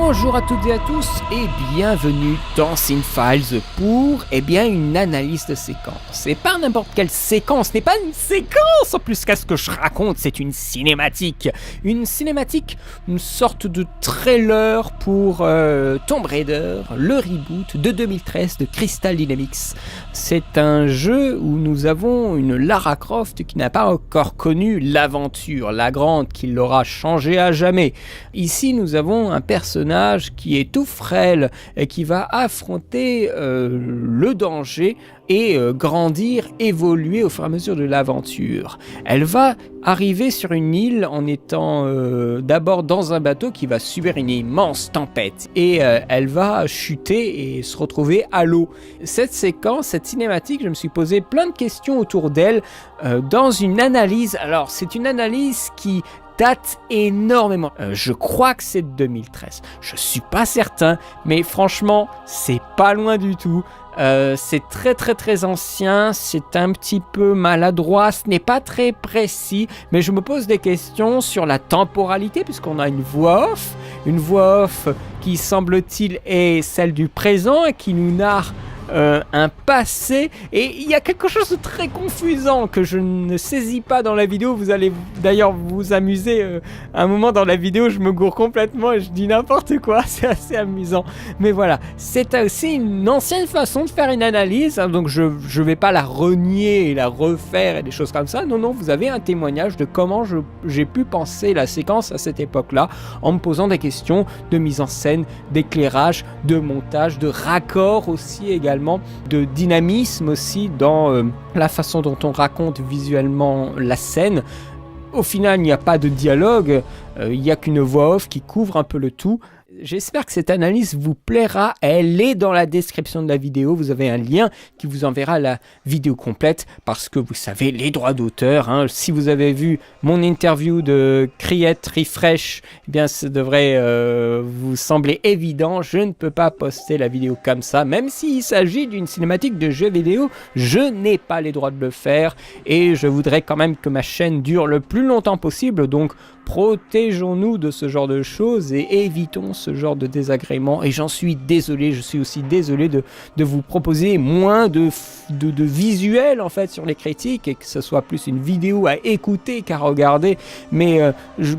Bonjour à toutes et à tous et bienvenue dans Cinefiles pour une analyse de séquence. Et pas n'importe quelle séquence, n'est pas une séquence en plus qu'à ce que je raconte, c'est une cinématique. Une cinématique, une sorte de trailer pour Tomb Raider, le reboot de 2013 de Crystal Dynamics. C'est un jeu où nous avons une Lara Croft qui n'a pas encore connu l'aventure, la grande qui l'aura changée à jamais. Ici nous avons un personnage qui est tout frêle et qui va affronter le danger et grandir, évoluer au fur et à mesure de l'aventure. Elle va arriver sur une île en étant d'abord dans un bateau qui va subir une immense tempête et elle va chuter et se retrouver à l'eau. Cette séquence, cette cinématique, je me suis posé plein de questions autour d'elle dans une analyse. Alors c'est une analyse qui date énormément. Je crois que c'est de 2013. Je suis pas certain, mais franchement, c'est pas loin du tout. C'est très ancien, c'est un petit peu maladroit, ce n'est pas très précis, mais je me pose des questions sur la temporalité, puisqu'on a une voix off qui semble-t-il est celle du présent et qui nous narre un passé, et il y a quelque chose de très confusant que je ne saisis pas dans la vidéo. Vous allez d'ailleurs vous amuser un moment dans la vidéo, je me gourre complètement et je dis n'importe quoi, c'est assez amusant, mais voilà, c'est aussi une ancienne façon de faire une analyse, hein, donc je vais pas la renier et la refaire et des choses comme ça. Non, vous avez un témoignage de comment j'ai pu penser la séquence à cette époque-là, en me posant des questions de mise en scène, d'éclairage, de montage, de raccord aussi également, de dynamisme aussi dans la façon dont on raconte visuellement la scène. Au final, il n'y a pas de dialogue, il n'y a qu'une voix off qui couvre un peu le tout. J'espère que cette analyse vous plaira, elle est dans la description de la vidéo, vous avez un lien qui vous enverra la vidéo complète, parce que vous savez, les droits d'auteur, hein, si vous avez vu mon interview de Create Refresh, eh bien ça devrait vous sembler évident, je ne peux pas poster la vidéo comme ça, même s'il s'agit d'une cinématique de jeu vidéo, je n'ai pas les droits de le faire, et je voudrais quand même que ma chaîne dure le plus longtemps possible, donc protégeons-nous de ce genre de choses et évitons ce genre de désagréments. Et j'en suis désolé, je suis aussi désolé de vous proposer moins de visuels en fait sur les critiques et que ce soit plus une vidéo à écouter qu'à regarder. Mais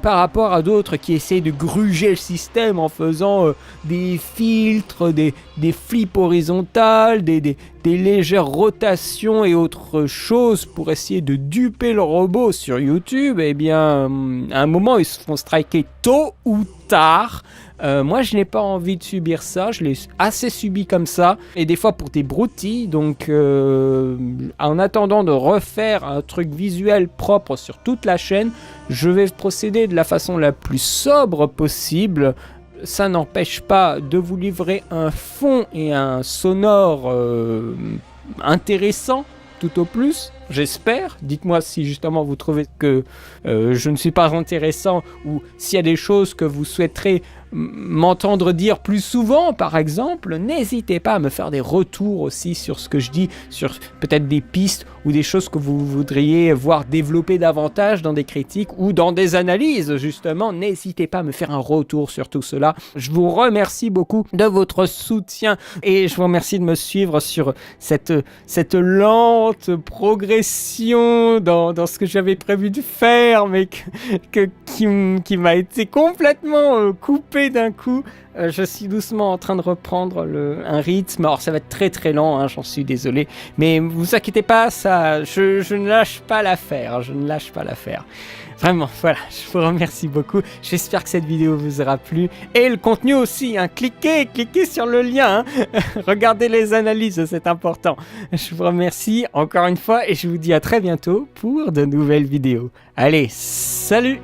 par rapport à d'autres qui essayent de gruger le système en faisant des filtres, des flips horizontales, des légères rotations et autres choses pour essayer de duper le robot sur YouTube, eh bien, à un moment, ils se font striker tôt ou tard. Moi, je n'ai pas envie de subir ça, je l'ai assez subi comme ça, et des fois pour des broutilles, donc en attendant de refaire un truc visuel propre sur toute la chaîne, je vais procéder de la façon la plus sobre possible. Ça n'empêche pas de vous livrer un fond et un sonore intéressant, tout au plus, j'espère. Dites-moi si justement vous trouvez que je ne suis pas intéressant, ou s'il y a des choses que vous souhaiterez m'entendre dire plus souvent, par exemple. N'hésitez pas à me faire des retours aussi sur ce que je dis, sur peut-être des pistes ou des choses que vous voudriez voir développer davantage dans des critiques ou dans des analyses, justement. N'hésitez pas à me faire un retour sur tout cela. Je vous remercie beaucoup de votre soutien et je vous remercie de me suivre sur cette lente progression dans ce que j'avais prévu de faire, mais qui m'a été complètement coupé d'un coup. Je suis doucement en train de reprendre un rythme. Alors ça va être très lent, hein, j'en suis désolé, mais vous inquiétez pas, ça, je ne lâche pas l'affaire, Vraiment, voilà, je vous remercie beaucoup. J'espère que cette vidéo vous aura plu. Et le contenu aussi, hein. Cliquez sur le lien. Hein. Regardez les analyses, c'est important. Je vous remercie encore une fois et je vous dis à très bientôt pour de nouvelles vidéos. Allez, salut!